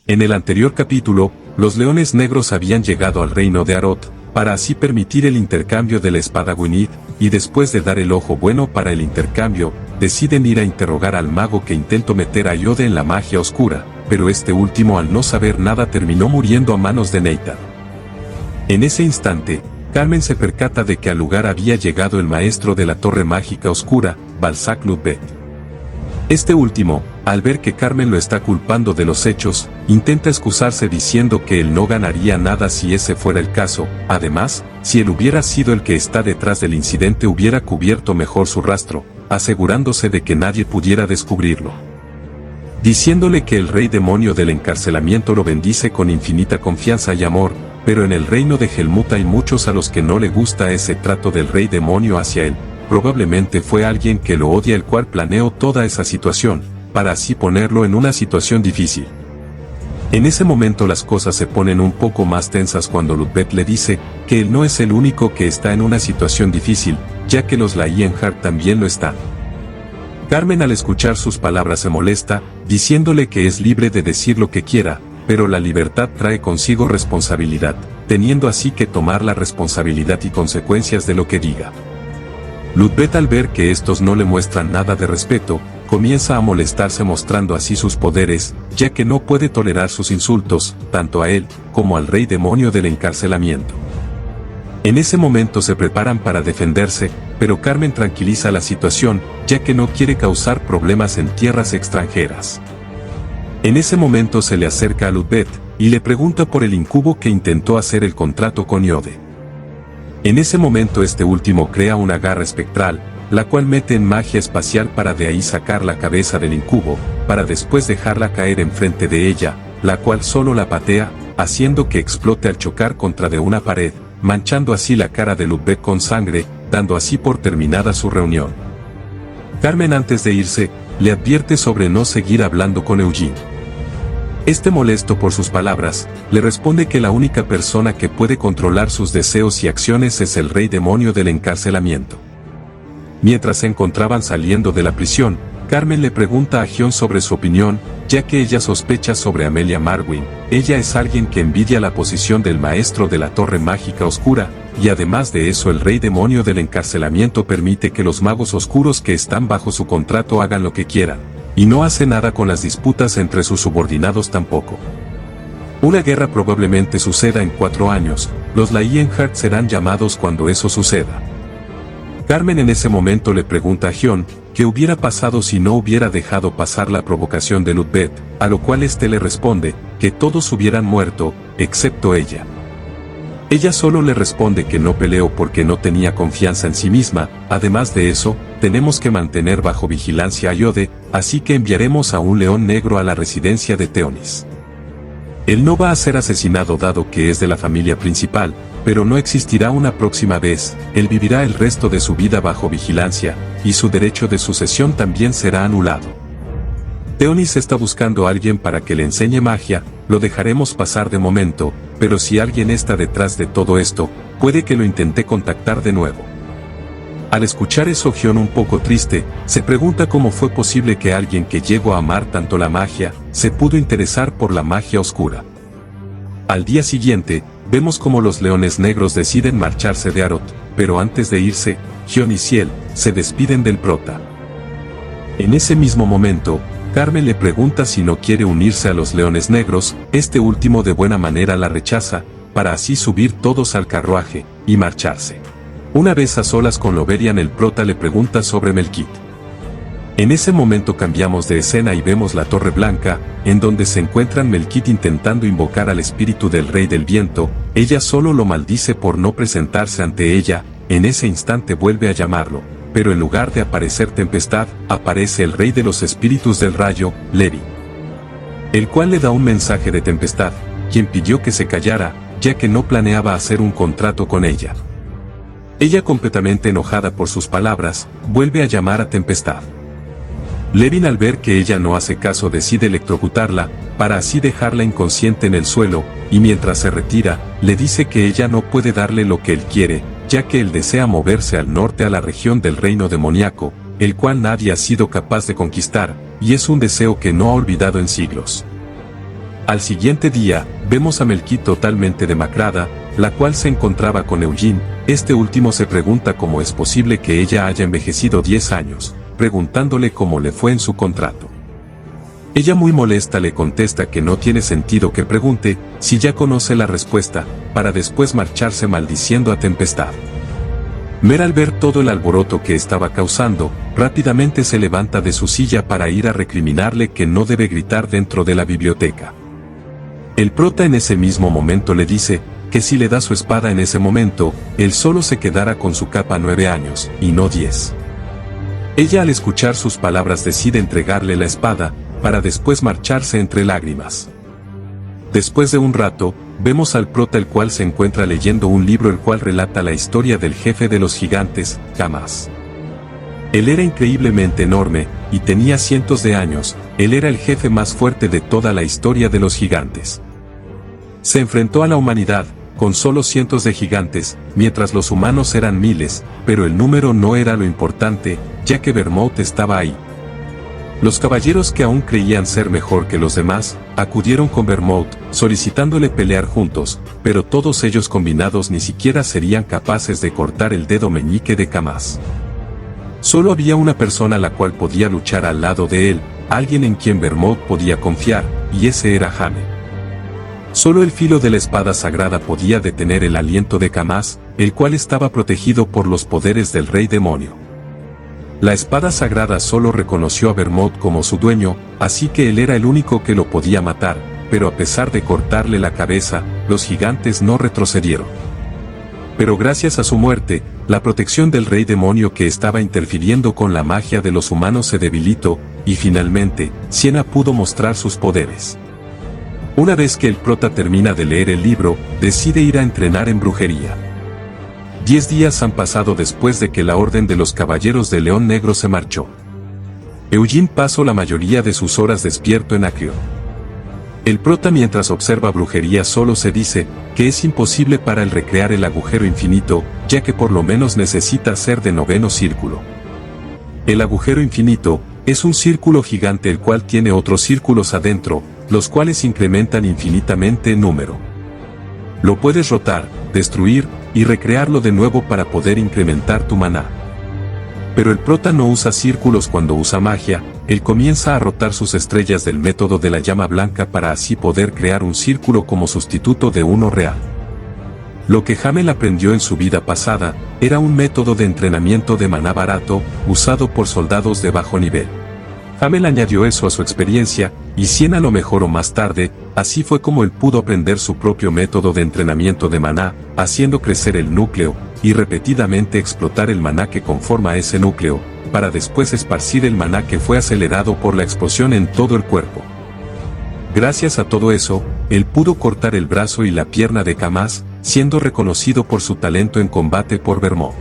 En el anterior capítulo, los leones negros habían llegado al reino de Arot, para así permitir el intercambio de la espada Gwyneth, y después de dar el ojo bueno para el intercambio, deciden ir a interrogar al mago que intentó meter a Iode en la magia oscura, pero este último al no saber nada terminó muriendo a manos de Nathan. En ese instante, Carmen se percata de que al lugar había llegado el maestro de la torre mágica oscura, Balzac Ludbeth. Este último, al ver que Carmen lo está culpando de los hechos, intenta excusarse diciendo que él no ganaría nada si ese fuera el caso. Además, si él hubiera sido el que está detrás del incidente hubiera cubierto mejor su rastro, asegurándose de que nadie pudiera descubrirlo. Diciéndole que el rey demonio del encarcelamiento lo bendice con infinita confianza y amor, pero en el reino de Helmut hay muchos a los que no le gusta ese trato del rey demonio hacia él. Probablemente fue alguien que lo odia el cual planeó toda esa situación, para así ponerlo en una situación difícil. En ese momento las cosas se ponen un poco más tensas cuando Ludbeth le dice que él no es el único que está en una situación difícil, ya que los Lionheart también lo están. Carmen al escuchar sus palabras se molesta, diciéndole que es libre de decir lo que quiera, pero la libertad trae consigo responsabilidad, teniendo así que tomar la responsabilidad y consecuencias de lo que diga. Ludbeth al ver que estos no le muestran nada de respeto, comienza a molestarse mostrando así sus poderes, ya que no puede tolerar sus insultos, tanto a él, como al rey demonio del encarcelamiento. En ese momento se preparan para defenderse, pero Carmen tranquiliza la situación, ya que no quiere causar problemas en tierras extranjeras. En ese momento se le acerca a Ludbeth, y le pregunta por el incubo que intentó hacer el contrato con Iode. En ese momento este último crea una garra espectral, la cual mete en magia espacial para de ahí sacar la cabeza del incubo, para después dejarla caer enfrente de ella, la cual solo la patea, haciendo que explote al chocar contra de una pared, manchando así la cara de Ludbeth con sangre, dando así por terminada su reunión. Carmen antes de irse, le advierte sobre no seguir hablando con Eugene. Este molesto por sus palabras, le responde que la única persona que puede controlar sus deseos y acciones es el rey demonio del encarcelamiento. Mientras se encontraban saliendo de la prisión, Carmen le pregunta a Gion sobre su opinión, ya que ella sospecha sobre Amelia Marwyn. Ella es alguien que envidia la posición del maestro de la torre mágica oscura, y además de eso el rey demonio del encarcelamiento permite que los magos oscuros que están bajo su contrato hagan lo que quieran, y no hace nada con las disputas entre sus subordinados tampoco. Una guerra probablemente suceda en 4 años, los Lionheart serán llamados cuando eso suceda. Carmen en ese momento le pregunta a Gion, ¿qué hubiera pasado si no hubiera dejado pasar la provocación de Ludbeth? A lo cual este le responde, que todos hubieran muerto, excepto ella. Ella solo le responde que no peleó porque no tenía confianza en sí misma, además de eso, tenemos que mantener bajo vigilancia a Iode, así que enviaremos a un león negro a la residencia de Theonis. Él no va a ser asesinado dado que es de la familia principal, pero no existirá una próxima vez, él vivirá el resto de su vida bajo vigilancia, y su derecho de sucesión también será anulado. Theonis está buscando a alguien para que le enseñe magia, lo dejaremos pasar de momento, pero si alguien está detrás de todo esto, puede que lo intente contactar de nuevo. Al escuchar eso Gion un poco triste, se pregunta cómo fue posible que alguien que llegó a amar tanto la magia, se pudo interesar por la magia oscura. Al día siguiente, vemos como los leones negros deciden marcharse de Arot, pero antes de irse, Gion y Ciel, se despiden del prota. En ese mismo momento, Carmen le pregunta si no quiere unirse a los leones negros, este último de buena manera la rechaza, para así subir todos al carruaje, y marcharse. Una vez a solas con Loverian el prota le pregunta sobre Melkith. En ese momento cambiamos de escena y vemos la Torre Blanca, en donde se encuentran Melkith intentando invocar al espíritu del Rey del Viento, ella solo lo maldice por no presentarse ante ella, en ese instante vuelve a llamarlo, pero en lugar de aparecer Tempestad, aparece el Rey de los Espíritus del Rayo, Levi. El cual le da un mensaje de Tempestad, quien pidió que se callara, ya que no planeaba hacer un contrato con ella. Ella completamente enojada por sus palabras, vuelve a llamar a Tempestad. Levin al ver que ella no hace caso decide electrocutarla, para así dejarla inconsciente en el suelo, y mientras se retira, le dice que ella no puede darle lo que él quiere, ya que él desea moverse al norte a la región del reino demoníaco, el cual nadie ha sido capaz de conquistar, y es un deseo que no ha olvidado en siglos. Al siguiente día, vemos a Melky totalmente demacrada, la cual se encontraba con Eugene. Este último se pregunta cómo es posible que ella haya envejecido 10 años, preguntándole cómo le fue en su contrato. Ella muy molesta le contesta que no tiene sentido que pregunte, si ya conoce la respuesta, para después marcharse maldiciendo a Tempestad. Mer, al ver todo el alboroto que estaba causando, rápidamente se levanta de su silla para ir a recriminarle que no debe gritar dentro de la biblioteca. El prota en ese mismo momento le dice, que si le da su espada en ese momento, él solo se quedará con su capa 9 años, y no 10. Ella, al escuchar sus palabras, decide entregarle la espada, para después marcharse entre lágrimas. Después de un rato, vemos al prota, el cual se encuentra leyendo un libro el cual relata la historia del jefe de los gigantes, Camas. Él era increíblemente enorme, y tenía cientos de años. Él era el jefe más fuerte de toda la historia de los gigantes. Se enfrentó a la humanidad, con solo cientos de gigantes, mientras los humanos eran miles, pero el número no era lo importante, ya que Vermouth estaba ahí. Los caballeros, que aún creían ser mejor que los demás, acudieron con Vermouth, solicitándole pelear juntos, pero todos ellos combinados ni siquiera serían capaces de cortar el dedo meñique de Camas. Solo había una persona la cual podía luchar al lado de él, alguien en quien Vermouth podía confiar, y ese era Jaime. Solo el filo de la espada sagrada podía detener el aliento de Camas, el cual estaba protegido por los poderes del rey demonio. La espada sagrada solo reconoció a Vermouth como su dueño, así que él era el único que lo podía matar, pero a pesar de cortarle la cabeza, los gigantes no retrocedieron. Pero gracias a su muerte, la protección del rey demonio que estaba interfiriendo con la magia de los humanos se debilitó, y finalmente, Siena pudo mostrar sus poderes. Una vez que el prota termina de leer el libro, decide ir a entrenar en brujería. 10 días han pasado después de que la Orden de los Caballeros de León Negro se marchó. Eugene pasó la mayoría de sus horas despierto en Acreon. El prota, mientras observa brujería, solo se dice que es imposible para él recrear el agujero infinito, ya que por lo menos necesita ser de 9º círculo. El agujero infinito es un círculo gigante el cual tiene otros círculos adentro, los cuales incrementan infinitamente en número. Lo puedes rotar, destruir, y recrearlo de nuevo para poder incrementar tu maná. Pero el prota no usa círculos cuando usa magia, él comienza a rotar sus estrellas del método de la llama blanca para así poder crear un círculo como sustituto de uno real. Lo que Hamel aprendió en su vida pasada, era un método de entrenamiento de maná barato, usado por soldados de bajo nivel. Hamel añadió eso a su experiencia, y Siena lo mejoró más tarde. Así fue como él pudo aprender su propio método de entrenamiento de maná, haciendo crecer el núcleo, y repetidamente explotar el maná que conforma ese núcleo, para después esparcir el maná que fue acelerado por la explosión en todo el cuerpo. Gracias a todo eso, él pudo cortar el brazo y la pierna de Camas, siendo reconocido por su talento en combate por Vermouth.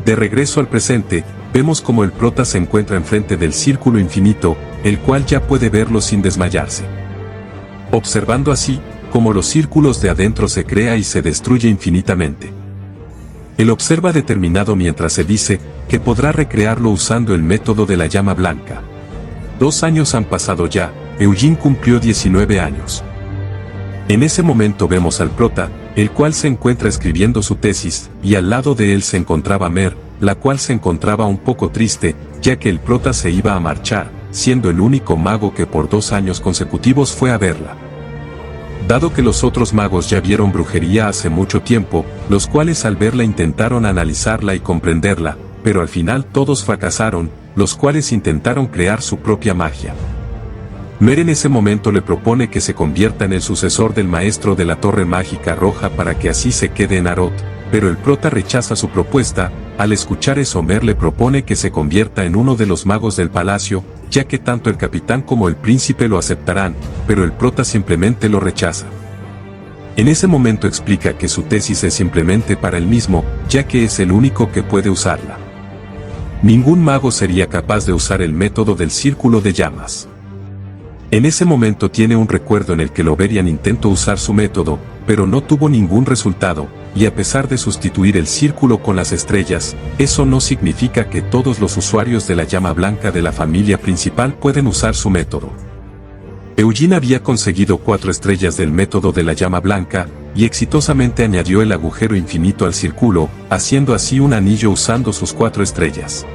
De regreso al presente, vemos como el prota se encuentra enfrente del círculo infinito, el cual ya puede verlo sin desmayarse. Observando así, como los círculos de adentro se crea y se destruye infinitamente. Él observa determinado mientras se dice, que podrá recrearlo usando el método de la llama blanca. 2 años han pasado ya, Eugene cumplió 19 años. En ese momento vemos al prota, el cual se encuentra escribiendo su tesis, y al lado de él se encontraba Mer, la cual se encontraba un poco triste, ya que el prota se iba a marchar, siendo el único mago que por 2 años consecutivos fue a verla. Dado que los otros magos ya vieron brujería hace mucho tiempo, los cuales al verla intentaron analizarla y comprenderla, pero al final todos fracasaron, los cuales intentaron crear su propia magia. Mer en ese momento le propone que se convierta en el sucesor del maestro de la Torre Mágica Roja para que así se quede en Arot, pero el prota rechaza su propuesta. Al escuchar eso, Mer le propone que se convierta en uno de los magos del palacio, ya que tanto el capitán como el príncipe lo aceptarán, pero el prota simplemente lo rechaza. En ese momento explica que su tesis es simplemente para él mismo, ya que es el único que puede usarla. Ningún mago sería capaz de usar el método del círculo de llamas. En ese momento tiene un recuerdo en el que Loverian intentó usar su método, pero no tuvo ningún resultado, y a pesar de sustituir el círculo con las estrellas, eso no significa que todos los usuarios de la llama blanca de la familia principal pueden usar su método. Eugene había conseguido 4 estrellas del método de la llama blanca, y exitosamente añadió el agujero infinito al círculo, haciendo así un anillo usando sus 4 estrellas.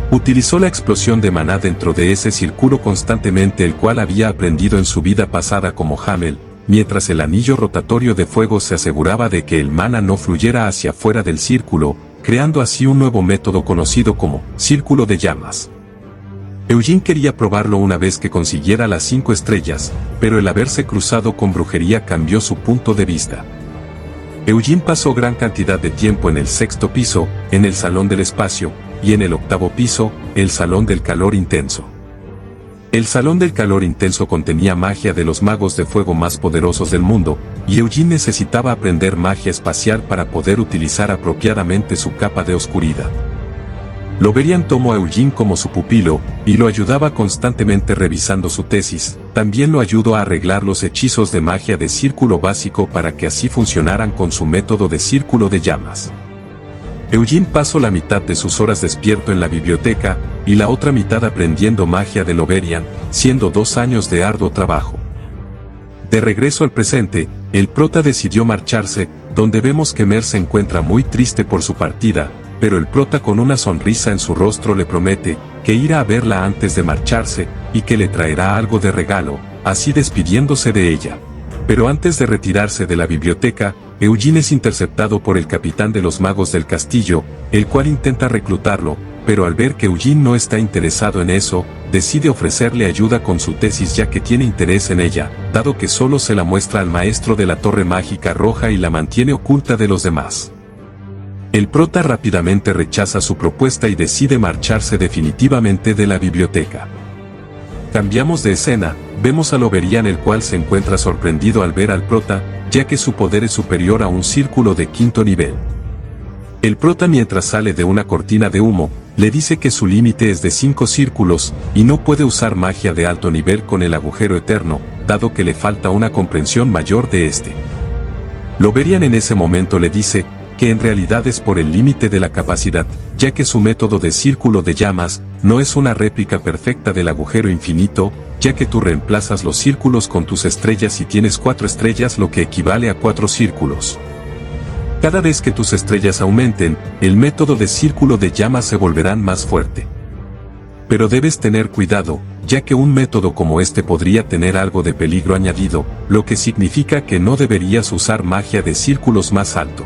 Utilizó la explosión de maná dentro de ese círculo constantemente, el cual había aprendido en su vida pasada como Hamel, mientras el anillo rotatorio de fuego se aseguraba de que el maná no fluyera hacia fuera del círculo, creando así un nuevo método conocido como círculo de llamas. Eugene quería probarlo una vez que consiguiera las 5 estrellas, pero el haberse cruzado con brujería cambió su punto de vista. Eugene pasó gran cantidad de tiempo en el 6º piso, en el Salón del Espacio, y en el 8º piso, el Salón del Calor Intenso. El Salón del Calor Intenso contenía magia de los magos de fuego más poderosos del mundo, y Eugene necesitaba aprender magia espacial para poder utilizar apropiadamente su capa de oscuridad. Loverian tomó a Eugene como su pupilo, y lo ayudaba constantemente revisando su tesis. También lo ayudó a arreglar los hechizos de magia de círculo básico para que así funcionaran con su método de círculo de llamas. Eugene pasó la mitad de sus horas despierto en la biblioteca, y la otra mitad aprendiendo magia de Loverian, siendo 2 años de arduo trabajo. De regreso al presente, el prota decidió marcharse, donde vemos que Mer se encuentra muy triste por su partida, pero el prota con una sonrisa en su rostro le promete que irá a verla antes de marcharse, y que le traerá algo de regalo, así despidiéndose de ella. Pero antes de retirarse de la biblioteca, Eugene es interceptado por el capitán de los magos del castillo, el cual intenta reclutarlo, pero al ver que Eugene no está interesado en eso, decide ofrecerle ayuda con su tesis ya que tiene interés en ella, dado que solo se la muestra al maestro de la Torre Mágica Roja y la mantiene oculta de los demás. El prota rápidamente rechaza su propuesta y decide marcharse definitivamente de la biblioteca. Cambiamos de escena, vemos a Loverian, el cual se encuentra sorprendido al ver al prota, ya que su poder es superior a un círculo de 5º nivel. El prota, mientras sale de una cortina de humo, le dice que su límite es de 5 círculos, y no puede usar magia de alto nivel con el agujero eterno, dado que le falta una comprensión mayor de este. Loverian en ese momento le dice que en realidad es por el límite de la capacidad, ya que su método de círculo de llamas no es una réplica perfecta del agujero infinito, ya que tú reemplazas los círculos con tus estrellas y tienes 4 estrellas, lo que equivale a 4 círculos. Cada vez que tus estrellas aumenten, el método de círculo de llamas se volverá más fuerte. Pero debes tener cuidado, ya que un método como este podría tener algo de peligro añadido, lo que significa que no deberías usar magia de círculos más alto.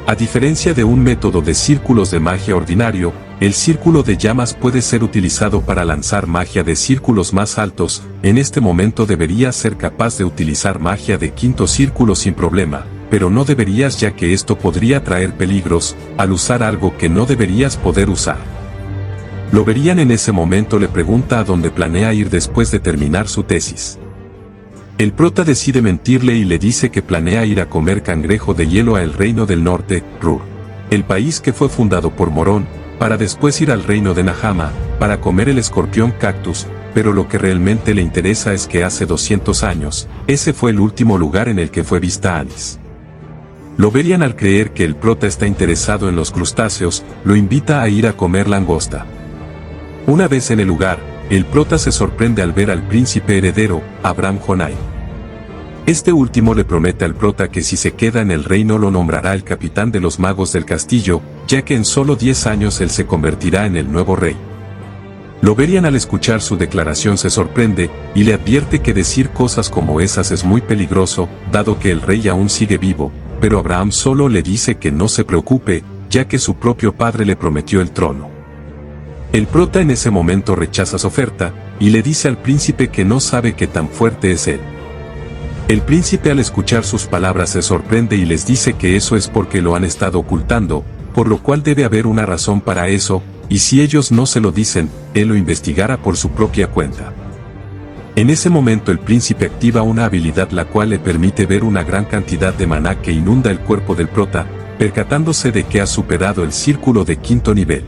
A diferencia de un método de círculos de magia ordinario, el círculo de llamas puede ser utilizado para lanzar magia de círculos más altos. En este momento deberías ser capaz de utilizar magia de 5º círculo sin problema, pero no deberías, ya que esto podría traer peligros al usar algo que no deberías poder usar. Loverian en ese momento le pregunta a dónde planea ir después de terminar su tesis. El prota decide mentirle y le dice que planea ir a comer cangrejo de hielo a el Reino del Norte, Rur, el país que fue fundado por Morón, para después ir al reino de Nahama, para comer el escorpión cactus, pero lo que realmente le interesa es que hace 200 años, ese fue el último lugar en el que fue vista Alice. Loverian, al creer que el prota está interesado en los crustáceos, lo invita a ir a comer langosta. Una vez en el lugar, el prota se sorprende al ver al príncipe heredero, Abraham Jonai. Este último le promete al prota que si se queda en el reino lo nombrará el capitán de los magos del castillo, ya que en solo 10 años él se convertirá en el nuevo rey. Loverian, al escuchar su declaración, se sorprende, y le advierte que decir cosas como esas es muy peligroso, dado que el rey aún sigue vivo, pero Abraham solo le dice que no se preocupe, ya que su propio padre le prometió el trono. El prota en ese momento rechaza su oferta, y le dice al príncipe que no sabe qué tan fuerte es él. El príncipe, al escuchar sus palabras, se sorprende y les dice que eso es porque lo han estado ocultando, por lo cual debe haber una razón para eso, y si ellos no se lo dicen, él lo investigará por su propia cuenta. En ese momento el príncipe activa una habilidad la cual le permite ver una gran cantidad de maná que inunda el cuerpo del prota, percatándose de que ha superado el círculo de 5º nivel.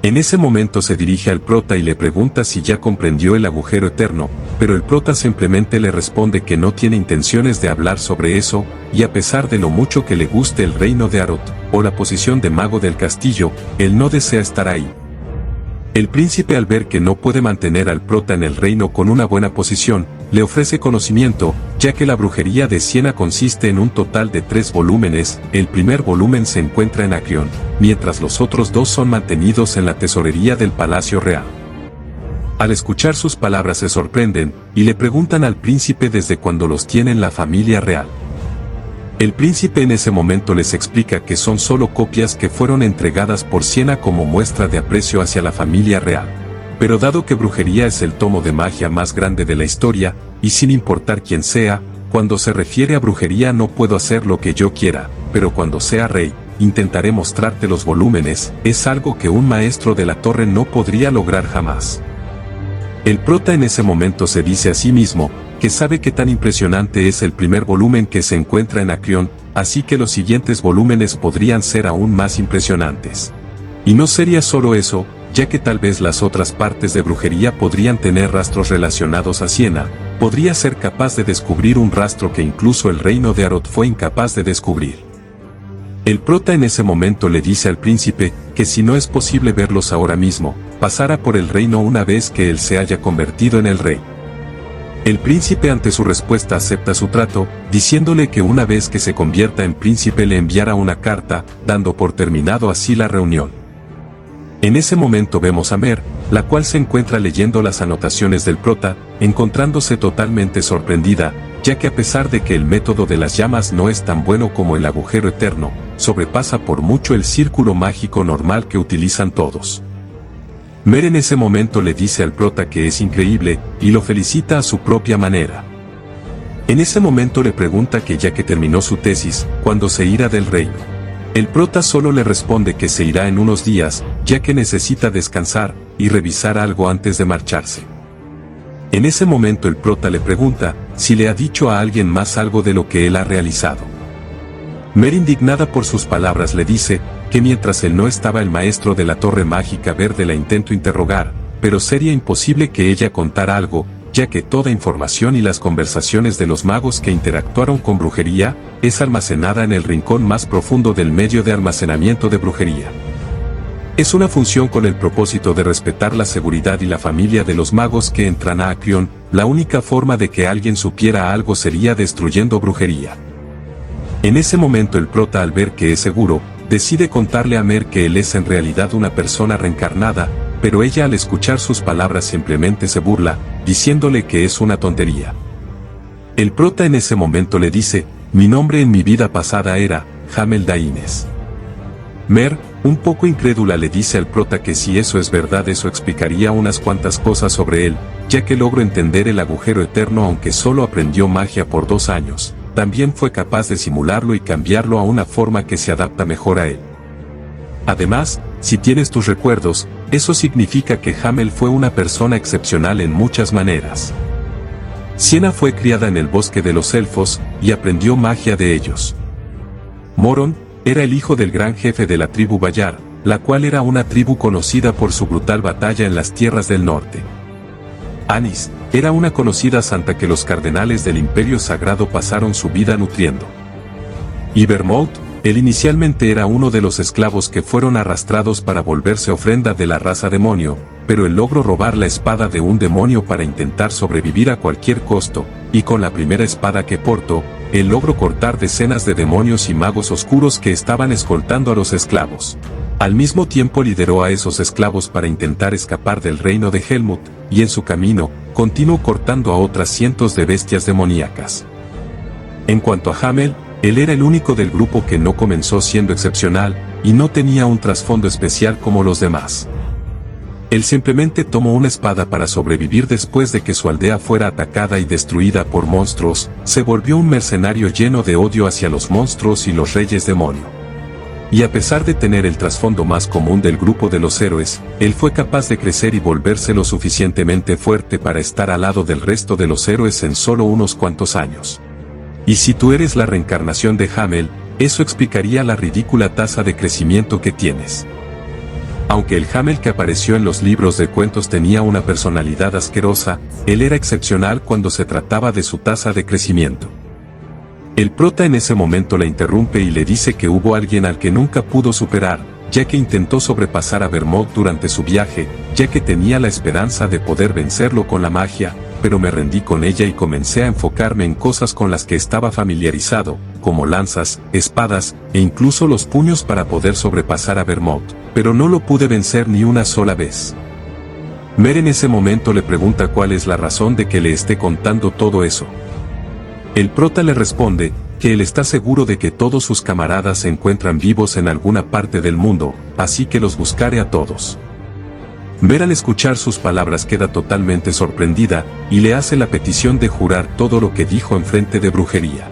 En ese momento se dirige al prota y le pregunta si ya comprendió el agujero eterno, pero el prota simplemente le responde que no tiene intenciones de hablar sobre eso, y a pesar de lo mucho que le guste el reino de Arot, o la posición de mago del castillo, él no desea estar ahí. El príncipe, al ver que no puede mantener al prota en el reino con una buena posición, le ofrece conocimiento, ya que la brujería de Siena consiste en un total de 3 volúmenes. El primer volumen se encuentra en Acreon, mientras los otros 2 son mantenidos en la tesorería del Palacio Real. Al escuchar sus palabras se sorprenden, y le preguntan al príncipe desde cuándo los tiene en la familia real. El príncipe en ese momento les explica que son solo copias que fueron entregadas por Siena como muestra de aprecio hacia la familia real. Pero dado que brujería es el tomo de magia más grande de la historia, y sin importar quién sea, cuando se refiere a brujería no puedo hacer lo que yo quiera, pero cuando sea rey, intentaré mostrarte los volúmenes. Es algo que un maestro de la torre no podría lograr jamás. El prota en ese momento se dice a sí mismo, que sabe que tan impresionante es el primer volumen que se encuentra en Acreon, así que los siguientes volúmenes podrían ser aún más impresionantes. Y no sería solo eso, ya que tal vez las otras partes de brujería podrían tener rastros relacionados a Siena. Podría ser capaz de descubrir un rastro que incluso el reino de Arot fue incapaz de descubrir. El prota en ese momento le dice al príncipe, que si no es posible verlos ahora mismo, pasará por el reino una vez que él se haya convertido en el rey. El príncipe ante su respuesta acepta su trato, diciéndole que una vez que se convierta en príncipe le enviará una carta, dando por terminado así la reunión. En ese momento vemos a Mer, la cual se encuentra leyendo las anotaciones del prota, encontrándose totalmente sorprendida, ya que a pesar de que el método de las llamas no es tan bueno como el agujero eterno, sobrepasa por mucho el círculo mágico normal que utilizan todos. Mer en ese momento le dice al prota que es increíble, y lo felicita a su propia manera. En ese momento le pregunta que ya que terminó su tesis, ¿cuándo se irá del reino? El prota solo le responde que se irá en unos días, ya que necesita descansar, y revisar algo antes de marcharse. En ese momento el prota le pregunta, si le ha dicho a alguien más algo de lo que él ha realizado. Mer, indignada por sus palabras, le dice, que mientras él no estaba el maestro de la Torre Mágica Verde la intentó interrogar, pero sería imposible que ella contara algo, ya que toda información y las conversaciones de los magos que interactuaron con brujería, es almacenada en el rincón más profundo del medio de almacenamiento de brujería. Es una función con el propósito de respetar la seguridad y la familia de los magos que entran a Acreon. La única forma de que alguien supiera algo sería destruyendo brujería. En ese momento el prota, al ver que es seguro, decide contarle a Mer que él es en realidad una persona reencarnada, pero ella al escuchar sus palabras simplemente se burla, diciéndole que es una tontería. El prota en ese momento le dice, mi nombre en mi vida pasada era Hamel Daines. Mer, un poco incrédula, le dice al prota que si eso es verdad eso explicaría unas cuantas cosas sobre él, ya que logró entender el agujero eterno aunque solo aprendió magia por 2 años. También fue capaz de simularlo y cambiarlo a una forma que se adapta mejor a él. Además, si tienes tus recuerdos, eso significa que Hamel fue una persona excepcional en muchas maneras. Siena fue criada en el bosque de los elfos, y aprendió magia de ellos. Moron, era el hijo del gran jefe de la tribu Bayar, la cual era una tribu conocida por su brutal batalla en las tierras del norte. Anis, era una conocida santa que los cardenales del Imperio Sagrado pasaron su vida nutriendo. Y Vermouth, él inicialmente era uno de los esclavos que fueron arrastrados para volverse ofrenda de la raza demonio, pero él logró robar la espada de un demonio para intentar sobrevivir a cualquier costo, y con la primera espada que portó, él logró cortar decenas de demonios y magos oscuros que estaban escoltando a los esclavos. Al mismo tiempo lideró a esos esclavos para intentar escapar del reino de Helmut, y en su camino, continuó cortando a otras cientos de bestias demoníacas. En cuanto a Hamel, él era el único del grupo que no comenzó siendo excepcional, y no tenía un trasfondo especial como los demás. Él simplemente tomó una espada para sobrevivir después de que su aldea fuera atacada y destruida por monstruos. Se volvió un mercenario lleno de odio hacia los monstruos y los reyes demonio. Y a pesar de tener el trasfondo más común del grupo de los héroes, él fue capaz de crecer y volverse lo suficientemente fuerte para estar al lado del resto de los héroes en solo unos cuantos años. Y si tú eres la reencarnación de Hamel, eso explicaría la ridícula tasa de crecimiento que tienes. Aunque el Hamel que apareció en los libros de cuentos tenía una personalidad asquerosa, él era excepcional cuando se trataba de su tasa de crecimiento. El prota en ese momento la interrumpe y le dice que hubo alguien al que nunca pudo superar, ya que intentó sobrepasar a Vermont durante su viaje, ya que tenía la esperanza de poder vencerlo con la magia, pero me rendí con ella y comencé a enfocarme en cosas con las que estaba familiarizado, como lanzas, espadas, e incluso los puños para poder sobrepasar a Vermont, pero no lo pude vencer ni una sola vez. Mer en ese momento le pregunta cuál es la razón de que le esté contando todo eso. El prota le responde que él está seguro de que todos sus camaradas se encuentran vivos en alguna parte del mundo, así que los buscaré a todos. Mer al escuchar sus palabras queda totalmente sorprendida, y le hace la petición de jurar todo lo que dijo enfrente de Brujería.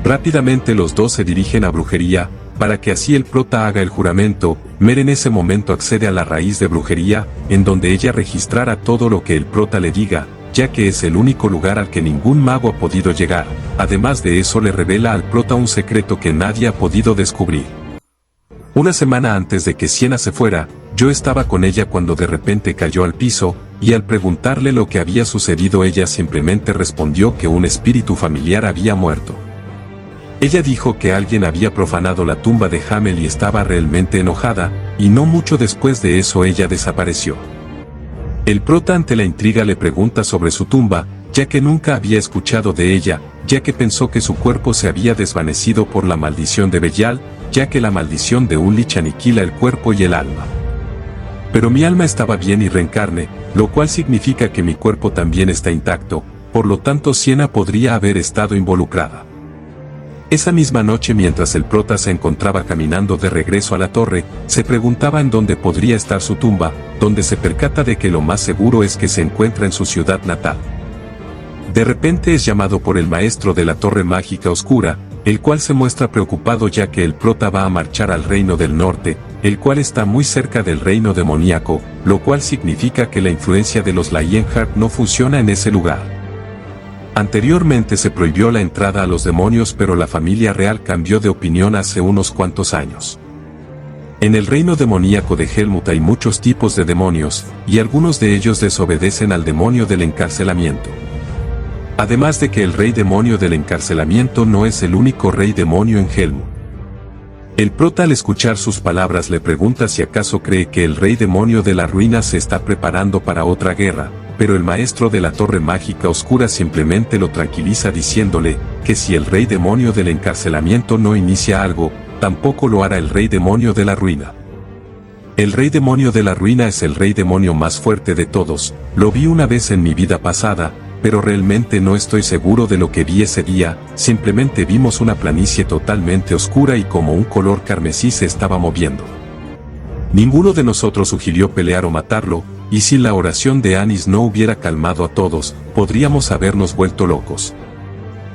Rápidamente los dos se dirigen a Brujería, para que así el prota haga el juramento. Mer en ese momento accede a la raíz de Brujería, en donde ella registrará todo lo que el prota le diga, ya que es el único lugar al que ningún mago ha podido llegar. Además de eso le revela al prota un secreto que nadie ha podido descubrir. Una semana antes de que Sienna se fuera, yo estaba con ella cuando de repente cayó al piso, y al preguntarle lo que había sucedido ella simplemente respondió que un espíritu familiar había muerto. Ella dijo que alguien había profanado la tumba de Hamel y estaba realmente enojada, y no mucho después de eso ella desapareció. El prota ante la intriga le pregunta sobre su tumba, ya que nunca había escuchado de ella, ya que pensó que su cuerpo se había desvanecido por la maldición de Belial, ya que la maldición de un lich aniquila el cuerpo y el alma. Pero mi alma estaba bien y reencarne, lo cual significa que mi cuerpo también está intacto, por lo tanto Sienna podría haber estado involucrada. Esa misma noche mientras el prota se encontraba caminando de regreso a la torre, se preguntaba en dónde podría estar su tumba, donde se percata de que lo más seguro es que se encuentra en su ciudad natal. De repente es llamado por el maestro de la torre mágica oscura, el cual se muestra preocupado ya que el prota va a marchar al reino del norte, el cual está muy cerca del reino demoníaco, lo cual significa que la influencia de los Lionheart no funciona en ese lugar. Anteriormente se prohibió la entrada a los demonios, pero la familia real cambió de opinión hace unos cuantos años. En el reino demoníaco de Helmut hay muchos tipos de demonios, y algunos de ellos desobedecen al demonio del encarcelamiento. Además de que el rey demonio del encarcelamiento no es el único rey demonio en Helmut. El prota al escuchar sus palabras le pregunta si acaso cree que el rey demonio de la ruina se está preparando para otra guerra, pero el maestro de la torre mágica oscura simplemente lo tranquiliza diciéndole que si el rey demonio del encarcelamiento no inicia algo, tampoco lo hará el rey demonio de la ruina. El rey demonio de la ruina es el rey demonio más fuerte de todos, lo vi una vez en mi vida pasada, pero realmente no estoy seguro de lo que vi ese día, simplemente vimos una planicie totalmente oscura y como un color carmesí se estaba moviendo. Ninguno de nosotros sugirió pelear o matarlo, y si la oración de Anis no hubiera calmado a todos, podríamos habernos vuelto locos.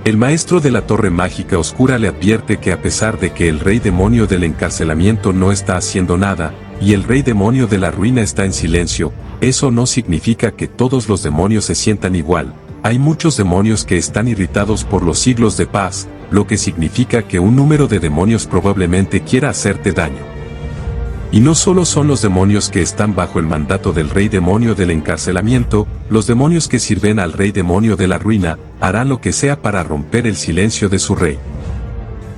El maestro de la torre mágica oscura le advierte que a pesar de que el rey demonio del encarcelamiento no está haciendo nada, y el rey demonio de la ruina está en silencio, eso no significa que todos los demonios se sientan igual. Hay muchos demonios que están irritados por los siglos de paz, lo que significa que un número de demonios probablemente quiera hacerte daño. Y no solo son los demonios que están bajo el mandato del rey demonio del encarcelamiento, los demonios que sirven al rey demonio de la ruina, harán lo que sea para romper el silencio de su rey.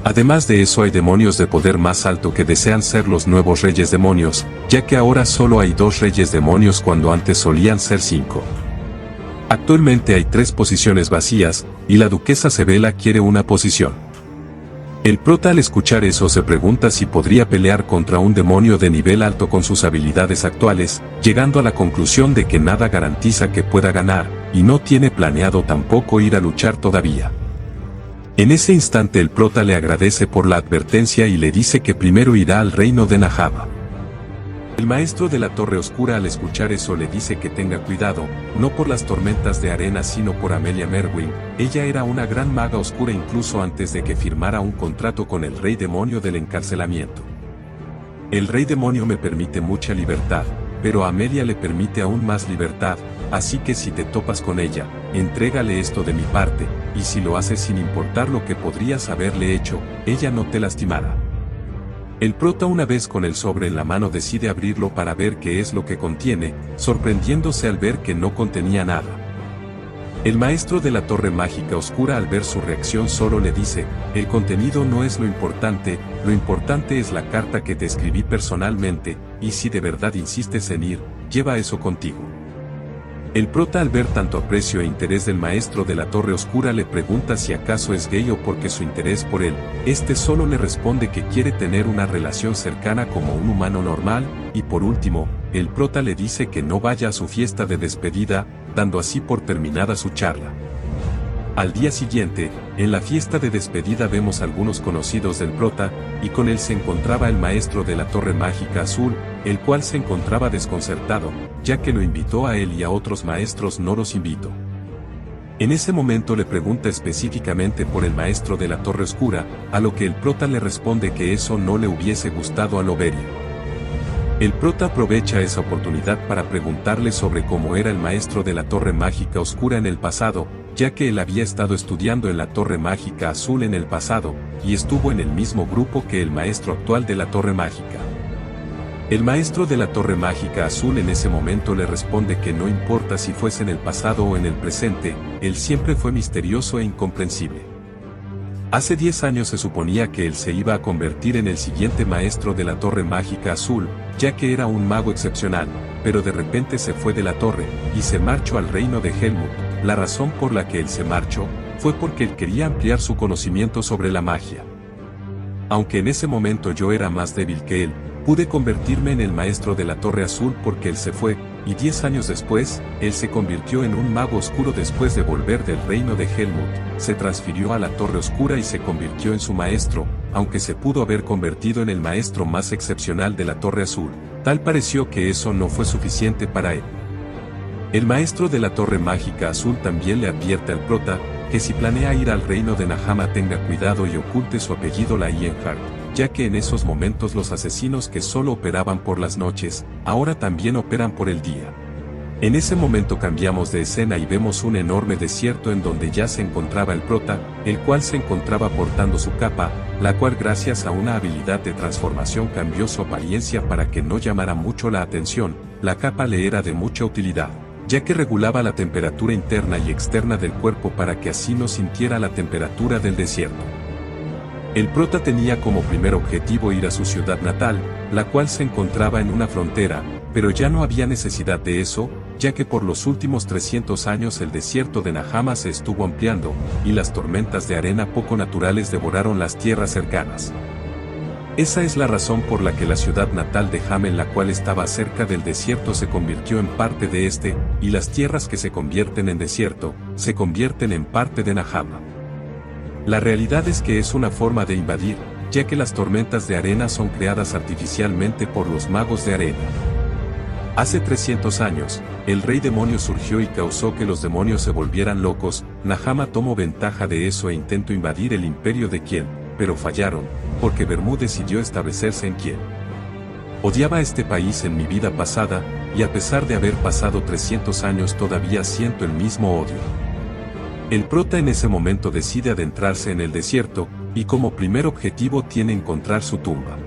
Además de eso hay demonios de poder más alto que desean ser los nuevos reyes demonios, ya que ahora solo hay 2 reyes demonios cuando antes solían ser 5. Actualmente hay 3 posiciones vacías, y la duquesa Sebela quiere una posición. El prota al escuchar eso se pregunta si podría pelear contra un demonio de nivel alto con sus habilidades actuales, llegando a la conclusión de que nada garantiza que pueda ganar, y no tiene planeado tampoco ir a luchar todavía. En ese instante el prota le agradece por la advertencia y le dice que primero irá al reino de Nahaba. El maestro de la torre oscura al escuchar eso le dice que tenga cuidado, no por las tormentas de arena sino por Amelia Merwin. Ella era una gran maga oscura incluso antes de que firmara un contrato con el rey demonio del encarcelamiento. El rey demonio me permite mucha libertad, pero a Amelia le permite aún más libertad, así que si te topas con ella, entrégale esto de mi parte, y si lo haces sin importar lo que podrías haberle hecho, ella no te lastimará. El prota una vez con el sobre en la mano decide abrirlo para ver qué es lo que contiene, sorprendiéndose al ver que no contenía nada. El maestro de la torre mágica oscura al ver su reacción solo le dice, el contenido no es lo importante es la carta que te escribí personalmente, y si de verdad insistes en ir, lleva eso contigo. El prota al ver tanto aprecio e interés del maestro de la torre oscura le pregunta si acaso es gay o porque su interés por él, este solo le responde que quiere tener una relación cercana como un humano normal, y por último, el prota le dice que no vaya a su fiesta de despedida, dando así por terminada su charla. Al día siguiente, en la fiesta de despedida vemos algunos conocidos del prota, y con él se encontraba el maestro de la torre mágica azul, el cual se encontraba desconcertado, ya que lo invitó a él y a otros maestros no los invitó. En ese momento le pregunta específicamente por el maestro de la torre oscura, a lo que el prota le responde que eso no le hubiese gustado a Loberia. El prota aprovecha esa oportunidad para preguntarle sobre cómo era el maestro de la torre mágica oscura en el pasado, ya que él había estado estudiando en la torre mágica azul en el pasado, y estuvo en el mismo grupo que el maestro actual de la torre mágica. El maestro de la torre mágica azul en ese momento le responde que no importa si fuese en el pasado o en el presente, él siempre fue misterioso e incomprensible. Hace 10 años se suponía que él se iba a convertir en el siguiente maestro de la torre mágica azul, ya que era un mago excepcional, pero de repente se fue de la torre, y se marchó al reino de Helmut. La razón por la que él se marchó, fue porque él quería ampliar su conocimiento sobre la magia. Aunque en ese momento yo era más débil que él, pude convertirme en el maestro de la torre azul porque él se fue, y 10 años después, él se convirtió en un mago oscuro después de volver del reino de Helmut, se transfirió a la torre oscura y se convirtió en su maestro, aunque se pudo haber convertido en el maestro más excepcional de la torre azul, tal pareció que eso no fue suficiente para él. El maestro de la torre mágica azul también le advierte al prota, que si planea ir al reino de Nahama tenga cuidado y oculte su apellido Lionheart, ya que en esos momentos los asesinos que solo operaban por las noches, ahora también operan por el día. En ese momento cambiamos de escena y vemos un enorme desierto en donde ya se encontraba el prota, el cual se encontraba portando su capa, la cual gracias a una habilidad de transformación cambió su apariencia para que no llamara mucho la atención. La capa le era de mucha utilidad, ya que regulaba la temperatura interna y externa del cuerpo para que así no sintiera la temperatura del desierto. El prota tenía como primer objetivo ir a su ciudad natal, la cual se encontraba en una frontera, pero ya no había necesidad de eso, ya que por los últimos 300 años el desierto de Nahama se estuvo ampliando, y las tormentas de arena poco naturales devoraron las tierras cercanas. Esa es la razón por la que la ciudad natal de Hamel, la cual estaba cerca del desierto, se convirtió en parte de este, y las tierras que se convierten en desierto, se convierten en parte de Nahama. La realidad es que es una forma de invadir, ya que las tormentas de arena son creadas artificialmente por los magos de arena. Hace 300 años, el rey demonio surgió y causó que los demonios se volvieran locos. Nahama tomó ventaja de eso e intentó invadir el imperio de Kiel, pero fallaron, porque Bermú decidió establecerse en Kiel. Odiaba este país en mi vida pasada, y a pesar de haber pasado 300 años todavía siento el mismo odio. El prota en ese momento decide adentrarse en el desierto, y como primer objetivo tiene encontrar su tumba.